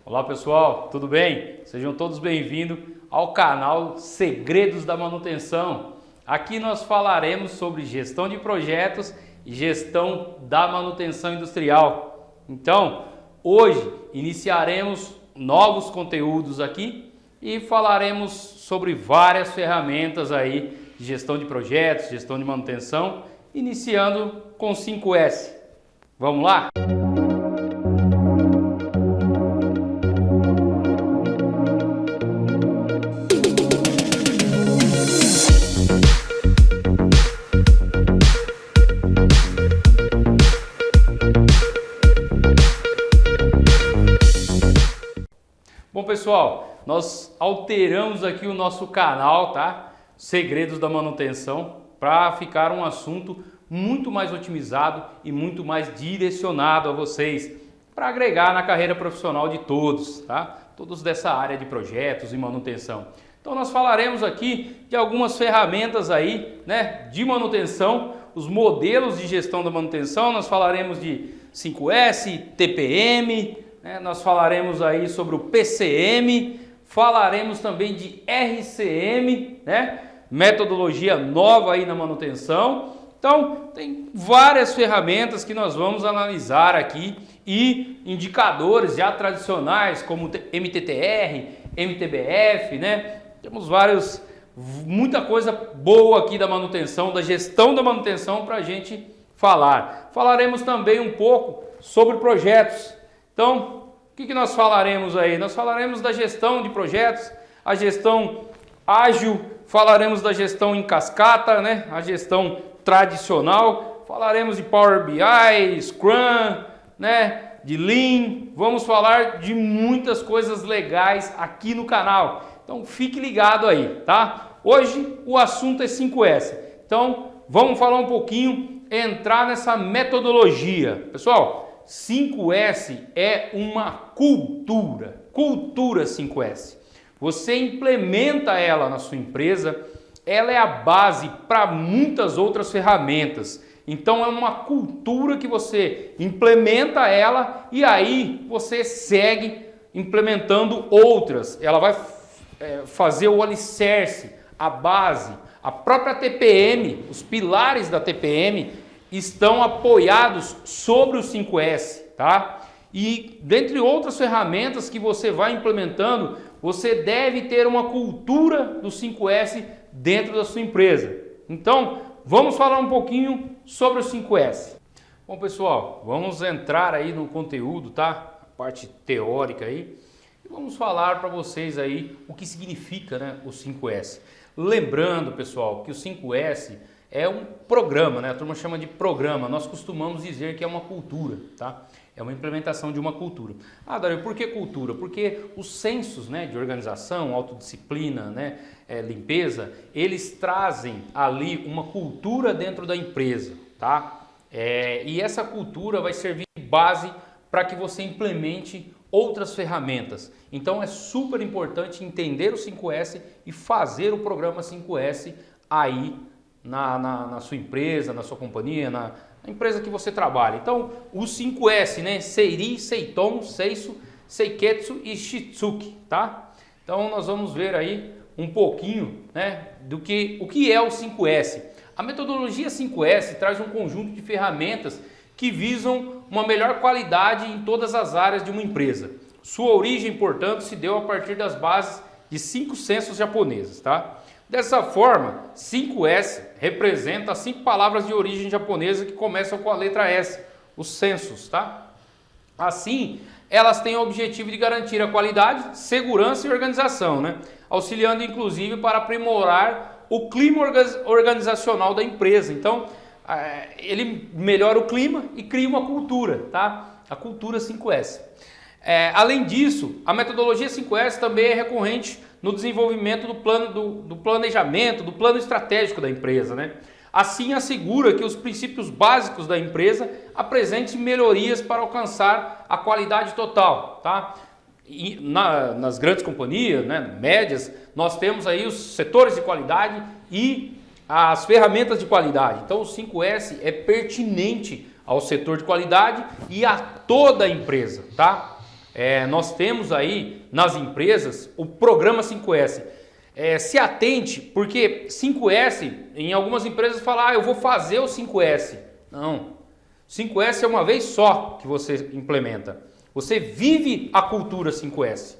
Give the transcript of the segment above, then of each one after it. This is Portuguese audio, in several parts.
Olá pessoal, tudo bem? Sejam todos bem-vindos ao canal Segredos da Manutenção. Aqui nós falaremos sobre gestão de projetos e gestão da manutenção industrial. Então, hoje iniciaremos novos conteúdos aqui e falaremos sobre várias ferramentas aí de gestão de projetos, gestão de manutenção, iniciando com 5S. Vamos lá? Bom pessoal, nós alteramos aqui o nosso canal, tá? Segredos da Manutenção, para ficar um assunto muito mais otimizado e muito mais direcionado a vocês, para agregar na carreira profissional de todos, tá? Todos dessa área de projetos e manutenção. Então nós falaremos aqui de algumas ferramentas aí, né, de manutenção, os modelos de gestão da manutenção, nós falaremos de 5S, TPM, nós falaremos aí sobre o PCM, falaremos também de RCM, né? Metodologia nova aí na manutenção. Então, tem várias ferramentas que nós vamos analisar aqui e indicadores já tradicionais como MTTR, MTBF, né? Temos muita coisa boa aqui da manutenção, da gestão da manutenção para a gente falar. Falaremos também um pouco sobre projetos. Então, o que nós falaremos aí? Nós falaremos da gestão de projetos, a gestão ágil, falaremos da gestão em cascata, né? A gestão tradicional, falaremos de Power BI, Scrum, né? De Lean, vamos falar de muitas coisas legais aqui no canal. Então, fique ligado aí, tá? Hoje o assunto é 5S. Então, vamos falar um pouquinho, entrar nessa metodologia. Pessoal, 5S é uma cultura 5S. Você implementa ela na sua empresa, ela é a base para muitas outras ferramentas. Então é uma cultura que você implementa ela e aí você segue implementando outras. Ela vai fazer o alicerce, a base, a própria TPM, os pilares da TPM estão apoiados sobre o 5S, tá? E dentre outras ferramentas que você vai implementando, você deve ter uma cultura do 5S dentro da sua empresa. Então, vamos falar um pouquinho sobre o 5S. Bom, pessoal, vamos entrar aí no conteúdo, tá? A parte teórica aí. E vamos falar para vocês aí o que significa, né, o 5S. Lembrando, pessoal, que o 5S é um programa, né? A turma chama de programa. Nós costumamos dizer que é uma cultura, tá? É uma implementação de uma cultura. Ah, Dario, por que cultura? Porque os sensos, né, de organização, autodisciplina, né, limpeza, eles trazem ali uma cultura dentro da empresa, tá? E essa cultura vai servir de base para que você implemente outras ferramentas. Então é super importante entender o 5S e fazer o programa 5S aí na sua empresa, na sua companhia, na empresa que você trabalha. Então, o 5S, né? Seiri, Seiton, Seiso, Seiketsu e Shitsuki, tá? Então, nós vamos ver aí um pouquinho, né, o que é o 5S. A metodologia 5S traz um conjunto de ferramentas que visam uma melhor qualidade em todas as áreas de uma empresa. Sua origem, portanto, se deu a partir das bases de 5 sensos japoneses, tá? Dessa forma, 5S representa as 5 palavras de origem japonesa que começam com a letra S, os sensos, tá? Assim, elas têm o objetivo de garantir a qualidade, segurança e organização, né? Auxiliando inclusive para aprimorar o clima organizacional da empresa. Então, ele melhora o clima e cria uma cultura, tá? A cultura 5S. Além disso, a metodologia 5S também é recorrente no desenvolvimento do planejamento, do plano estratégico da empresa, né? Assim, assegura que os princípios básicos da empresa apresentem melhorias para alcançar a qualidade total, tá? E nas grandes companhias, né, médias, nós temos aí os setores de qualidade e as ferramentas de qualidade. Então, o 5S é pertinente ao setor de qualidade e a toda a empresa, tá? Nós temos aí nas empresas o programa 5S. Se atente, porque 5S, em algumas empresas falam, eu vou fazer o 5S. Não, 5S é uma vez só que você implementa. Você vive a cultura 5S.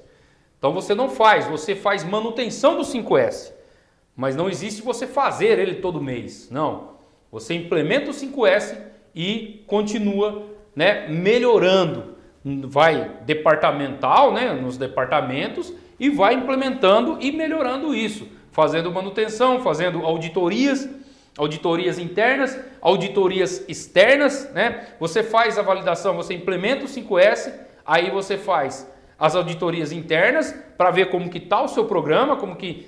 Então você não faz, você faz manutenção do 5S. Mas não existe você fazer ele todo mês. Não, você implementa o 5S e continua, né, melhorando. Vai departamental, né, nos departamentos, e vai implementando e melhorando isso, fazendo manutenção, fazendo auditorias internas, auditorias externas, né? Você faz a validação, você implementa o 5S, aí você faz as auditorias internas para ver como que está o seu programa, como que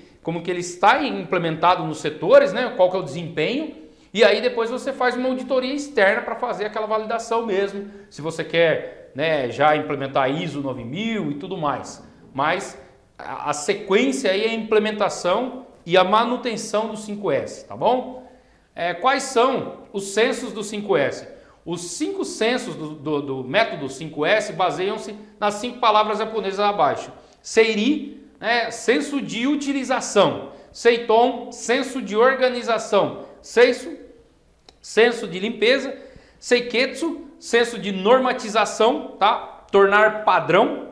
ele está implementado nos setores, né? Qual que é o desempenho, e aí depois você faz uma auditoria externa para fazer aquela validação mesmo, se você quer, né, já implementar ISO 9000 e tudo mais. Mas a sequência aí é a implementação e a manutenção do 5S, tá bom? Quais são os censos do 5S? Os 5 censos do método 5S baseiam-se nas 5 palavras japonesas abaixo. Seiri, né, senso de utilização. Seiton, senso de organização. Seisu, senso de limpeza. Seiketsu, senso de normatização, tá? Tornar padrão.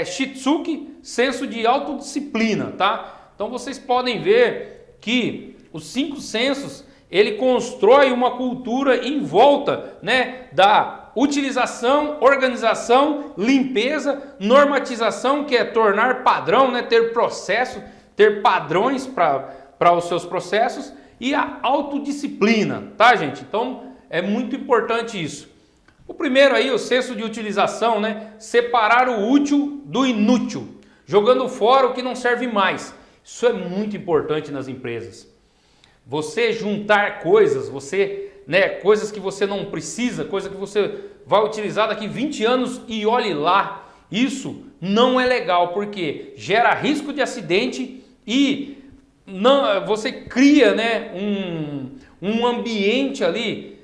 Shitsuki, senso de autodisciplina, tá? Então vocês podem ver que os 5 sensos, ele constrói uma cultura em volta, né, da utilização, organização, limpeza, normatização, que é tornar padrão, né, ter processo, ter padrões para os seus processos, e a autodisciplina, tá, gente? Então é muito importante isso. O primeiro aí, o senso de utilização, né? Separar o útil do inútil, jogando fora o que não serve mais. Isso é muito importante nas empresas. Você juntar coisas, coisas que você não precisa, coisas que você vai utilizar daqui 20 anos e olhe lá. Isso não é legal, porque gera risco de acidente e você cria, né, um ambiente ali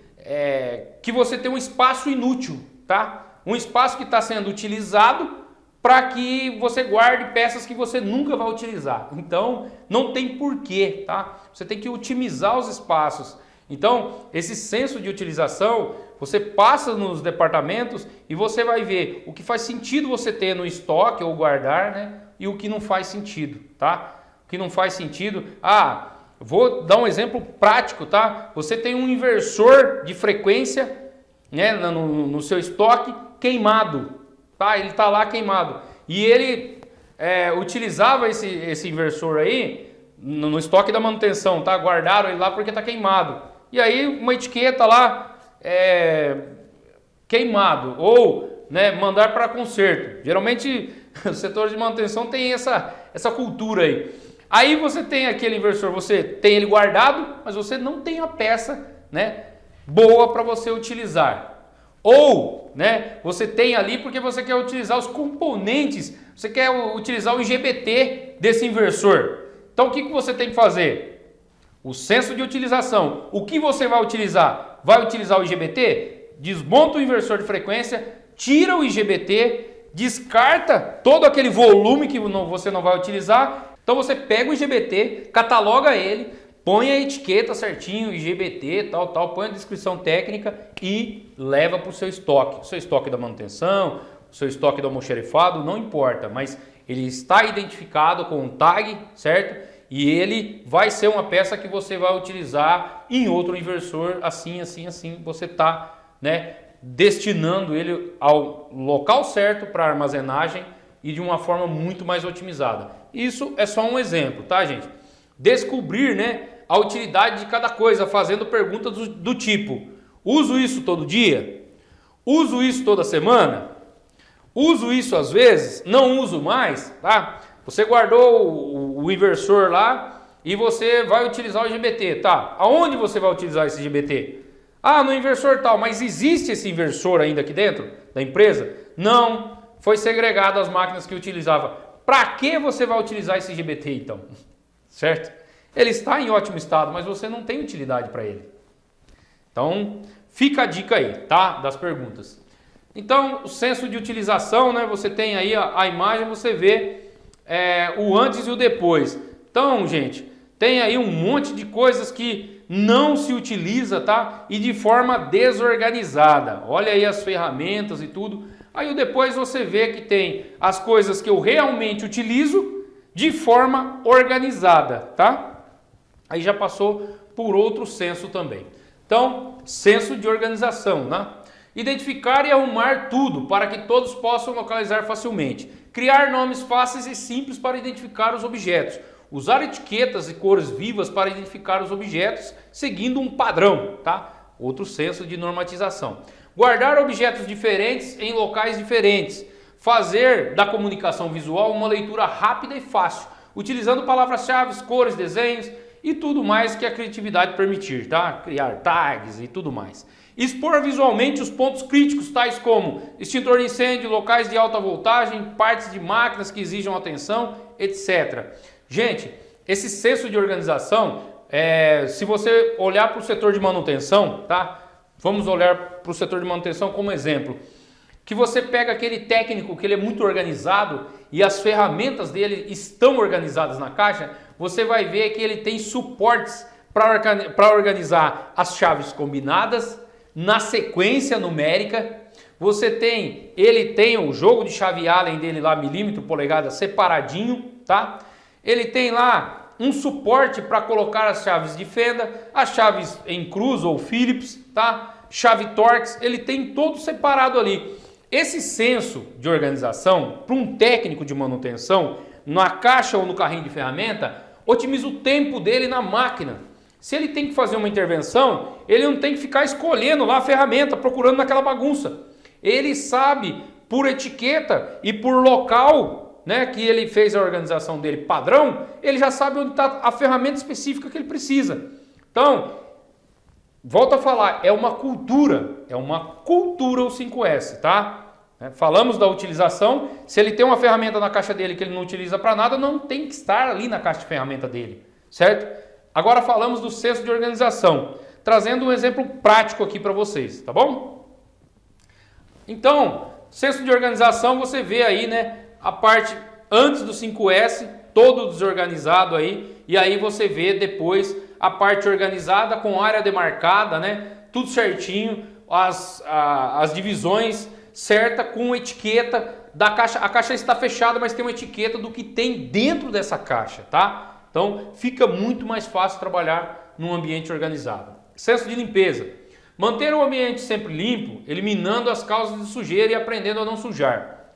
que você tem um espaço inútil, tá? Um espaço que está sendo utilizado para que você guarde peças que você nunca vai utilizar. Então, não tem porquê, tá? Você tem que otimizar os espaços. Então, esse senso de utilização, você passa nos departamentos e você vai ver o que faz sentido você ter no estoque ou guardar, né? E o que não faz sentido, tá? O que não faz sentido... vou dar um exemplo prático, tá? Você tem um inversor de frequência, né, no seu estoque queimado, tá? Ele está lá queimado. E ele utilizava esse inversor aí no estoque da manutenção, tá? Guardaram ele lá porque está queimado. E aí uma etiqueta lá, queimado, ou, né, mandar para conserto. Geralmente os setores de manutenção tem essa cultura aí. Aí você tem aquele inversor, você tem ele guardado, mas você não tem a peça, né, boa para você utilizar. Ou, né, você tem ali porque você quer utilizar os componentes, você quer utilizar o IGBT desse inversor. Então o que você tem que fazer? O senso de utilização. O que você vai utilizar? Vai utilizar o IGBT? Desmonta o inversor de frequência, tira o IGBT, descarta todo aquele volume que você não vai utilizar. Então você pega o IGBT, cataloga ele, põe a etiqueta certinho, IGBT, tal, põe a descrição técnica e leva para o seu estoque. O seu estoque da manutenção, o seu estoque do almoxarifado, não importa, mas ele está identificado com um tag, certo? E ele vai ser uma peça que você vai utilizar em outro inversor, assim. Você está, né, destinando ele ao local certo para armazenagem e de uma forma muito mais otimizada. Isso é só um exemplo, tá, gente? Descobrir, né, a utilidade de cada coisa, fazendo perguntas do tipo: uso isso todo dia? Uso isso toda semana? Uso isso às vezes? Não uso mais, tá? Você guardou o inversor lá e você vai utilizar o IGBT, tá? Aonde você vai utilizar esse IGBT? No inversor tal, mas existe esse inversor ainda aqui dentro da empresa? Não, foi segregado as máquinas que utilizava. Para que você vai utilizar esse IGBT então? Certo? Ele está em ótimo estado, mas você não tem utilidade para ele. Então, fica a dica aí, tá? Das perguntas. Então, o senso de utilização, né? Você tem aí a imagem, você vê o antes e o depois. Então, gente, tem aí um monte de coisas que não se utiliza, tá? E de forma desorganizada. Olha aí as ferramentas e tudo. Aí depois você vê que tem as coisas que eu realmente utilizo de forma organizada, tá? Aí já passou por outro senso também. Então, senso de organização, né? Identificar e arrumar tudo para que todos possam localizar facilmente. Criar nomes fáceis e simples para identificar os objetos. Usar etiquetas e cores vivas para identificar os objetos, seguindo um padrão, tá? Outro senso de normatização. Guardar objetos diferentes em locais diferentes. Fazer da comunicação visual uma leitura rápida e fácil, utilizando palavras-chave, cores, desenhos e tudo mais que a criatividade permitir, tá? Criar tags e tudo mais. Expor visualmente os pontos críticos, tais como extintor de incêndio, locais de alta voltagem, partes de máquinas que exijam atenção, etc. Gente, esse senso de organização, se você olhar para o setor de manutenção, tá? Vamos olhar para o setor de manutenção como exemplo. Que você pega aquele técnico que ele é muito organizado e as ferramentas dele estão organizadas na caixa, você vai ver que ele tem suportes para organizar as chaves combinadas na sequência numérica. Ele tem o jogo de chave Allen dele lá, milímetro, polegada, separadinho, tá? Ele tem lá um suporte para colocar as chaves de fenda, as chaves em cruz ou Phillips, tá? Chave Torx, ele tem todo separado ali. Esse senso de organização, para um técnico de manutenção, na caixa ou no carrinho de ferramenta, otimiza o tempo dele na máquina. Se ele tem que fazer uma intervenção, ele não tem que ficar escolhendo lá a ferramenta, procurando naquela bagunça. Ele sabe, por etiqueta e por local, né, que ele fez a organização dele padrão, ele já sabe onde está a ferramenta específica que ele precisa. Então, volto a falar, é uma cultura o 5S, tá? Falamos da utilização, se ele tem uma ferramenta na caixa dele que ele não utiliza para nada, não tem que estar ali na caixa de ferramenta dele, certo? Agora falamos do senso de organização, trazendo um exemplo prático aqui para vocês, tá bom? Então, senso de organização, você vê aí, né, a parte antes do 5S, todo desorganizado aí, e aí você vê depois a parte organizada com área demarcada, né, tudo certinho, as divisões certa com etiqueta da caixa. A caixa está fechada, mas tem uma etiqueta do que tem dentro dessa caixa, tá? Então fica muito mais fácil trabalhar num ambiente organizado. Senso de limpeza. Manter o ambiente sempre limpo, eliminando as causas de sujeira e aprendendo a não sujar.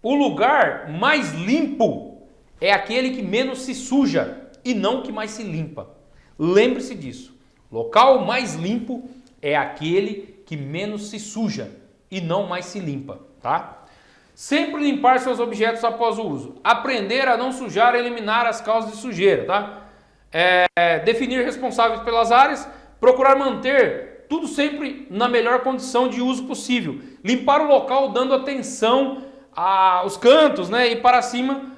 O lugar mais limpo é aquele que menos se suja e não que mais se limpa. Lembre-se disso. Local mais limpo é aquele que menos se suja e não mais se limpa, tá? Sempre limpar seus objetos após o uso. Aprender a não sujar e eliminar as causas de sujeira, tá? Definir responsáveis pelas áreas. Procurar manter tudo sempre na melhor condição de uso possível. Limpar o local dando atenção aos cantos, né? E para cima,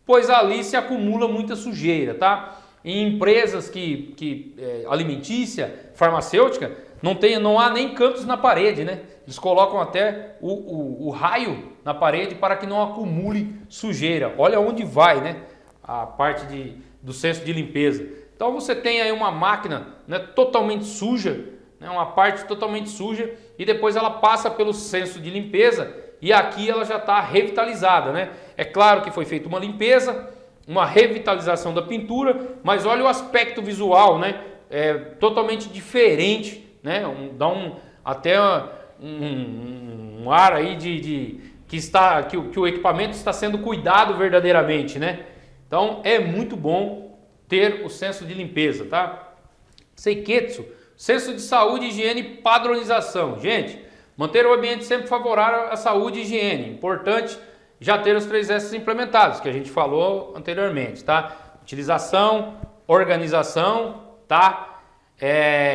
pois ali se acumula muita sujeira, tá? Em empresas alimentícia, farmacêutica, não há nem cantos na parede, né? Eles colocam até o raio na parede para que não acumule sujeira. Olha onde vai, né? A parte do senso de limpeza. Então você tem aí uma máquina, né, totalmente suja, né, uma parte totalmente suja, e depois ela passa pelo senso de limpeza e aqui ela já está revitalizada, né? É claro que foi feita uma limpeza, uma revitalização da pintura, mas olha o aspecto visual, né? É totalmente diferente, né? Dá até um ar aí que o equipamento está sendo cuidado verdadeiramente, né? Então é muito bom ter o senso de limpeza, tá? Seiketsu, senso de saúde, higiene e padronização. Gente, manter o ambiente sempre favorável à saúde e higiene. Importante já ter os 3 S implementados, que a gente falou anteriormente, tá? Utilização, organização, tá?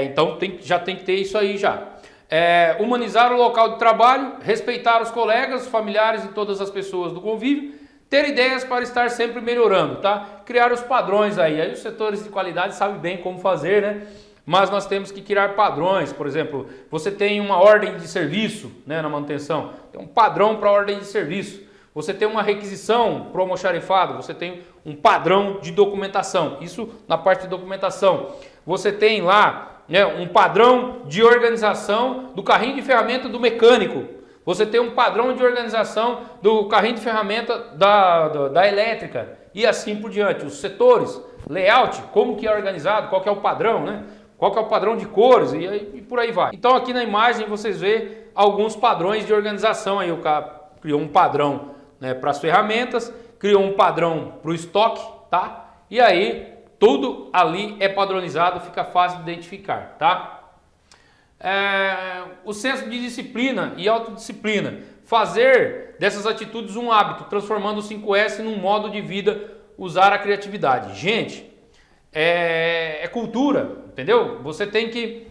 Então já tem que ter isso aí já. Humanizar o local de trabalho, respeitar os colegas, familiares e todas as pessoas do convívio, ter ideias para estar sempre melhorando, tá? Criar os padrões aí os setores de qualidade sabem bem como fazer, né? mas nós temos que criar padrões. Por exemplo, você tem uma ordem de serviço, né, na manutenção, tem um padrão para a ordem de serviço. Você tem uma requisição para o almoxarifado, você tem um padrão de documentação, isso na parte de documentação. Você tem lá, né, um padrão de organização do carrinho de ferramenta do mecânico. Você tem um padrão de organização do carrinho de ferramenta da elétrica e assim por diante. Os setores, layout, como que é organizado, qual que é o padrão, né? Qual que é o padrão de cores e por aí vai. Então aqui na imagem vocês vê alguns padrões de organização. Aí o cara criou um padrão, né, para as ferramentas, criou um padrão para o estoque, tá? E aí tudo ali é padronizado, fica fácil de identificar, tá? O senso de disciplina e autodisciplina. Fazer dessas atitudes um hábito, transformando o 5S num modo de vida, usar a criatividade. Gente, é cultura, entendeu? Você tem que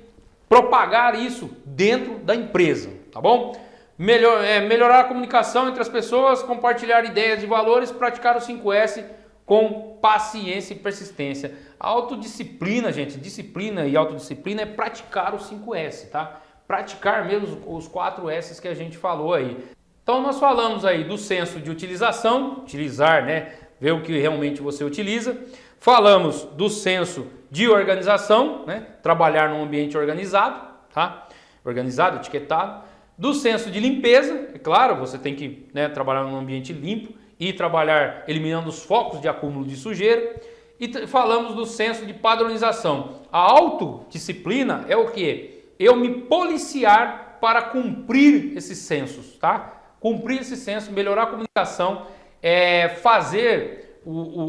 propagar isso dentro da empresa, tá bom? Melhorar a comunicação entre as pessoas, compartilhar ideias e valores, praticar o 5S com paciência e persistência. A autodisciplina, gente, disciplina e autodisciplina é praticar o 5S, tá? Praticar mesmo os 4 S's que a gente falou aí. Então nós falamos aí do senso de utilização, utilizar, né? Ver o que realmente você utiliza. Falamos do senso de organização, né? Trabalhar num ambiente organizado, tá? Organizado, etiquetado. Do senso de limpeza, é claro, você tem que, né, trabalhar num ambiente limpo e trabalhar eliminando os focos de acúmulo de sujeira. E falamos do senso de padronização. A autodisciplina é o quê? Eu me policiar para cumprir esses sensos, tá? Cumprir esse senso, melhorar a comunicação, fazer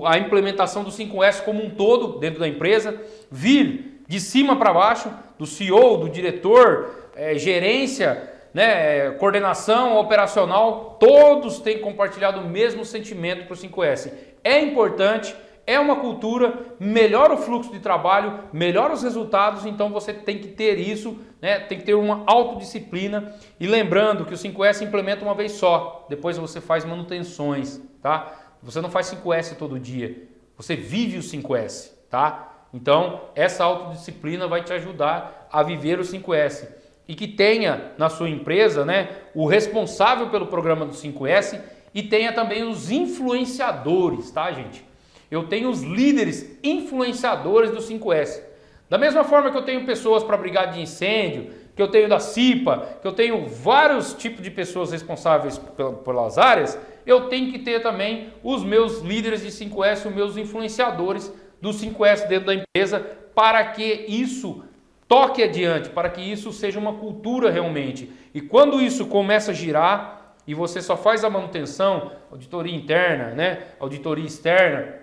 a implementação do 5S como um todo dentro da empresa, vir de cima para baixo, do CEO, do diretor, gerência, né, coordenação operacional, todos têm compartilhado o mesmo sentimento para o 5S. É importante, é uma cultura, melhora o fluxo de trabalho, melhora os resultados, então você tem que ter isso, né, tem que ter uma autodisciplina. E lembrando que o 5S implementa uma vez só, depois você faz manutenções, tá? Você não faz 5S todo dia, você vive o 5S, tá? Então essa autodisciplina vai te ajudar a viver o 5S. E que tenha na sua empresa, né, o responsável pelo programa do 5S e tenha também os influenciadores, tá, gente? Eu tenho os líderes influenciadores do 5S. Da mesma forma que eu tenho pessoas para brigada de incêndio, que eu tenho da CIPA, que eu tenho vários tipos de pessoas responsáveis pelas áreas, eu tenho que ter também os meus líderes de 5S, os meus influenciadores do 5S dentro da empresa, para que isso toque adiante, para que isso seja uma cultura realmente. E quando isso começa a girar e você só faz a manutenção, auditoria interna, né, auditoria externa,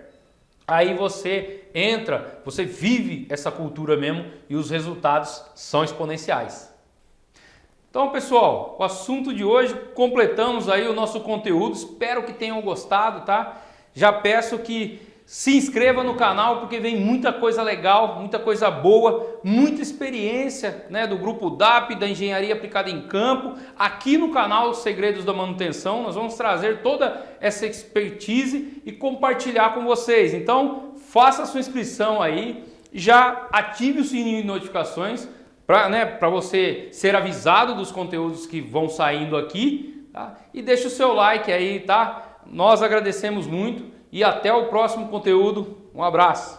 aí você entra, você vive essa cultura mesmo e os resultados são exponenciais. Então, pessoal, o assunto de hoje, completamos aí o nosso conteúdo, espero que tenham gostado, tá? Já peço que se inscreva no canal porque vem muita coisa legal, muita coisa boa, muita experiência, né, do Grupo DAP, da Engenharia Aplicada em Campo. Aqui no canal Segredos da Manutenção, nós vamos trazer toda essa expertise e compartilhar com vocês. Então, faça a sua inscrição aí, já ative o sininho de notificações para você ser avisado dos conteúdos que vão saindo aqui, tá? E deixe o seu like aí, tá? Nós agradecemos muito. E até o próximo conteúdo. Um abraço.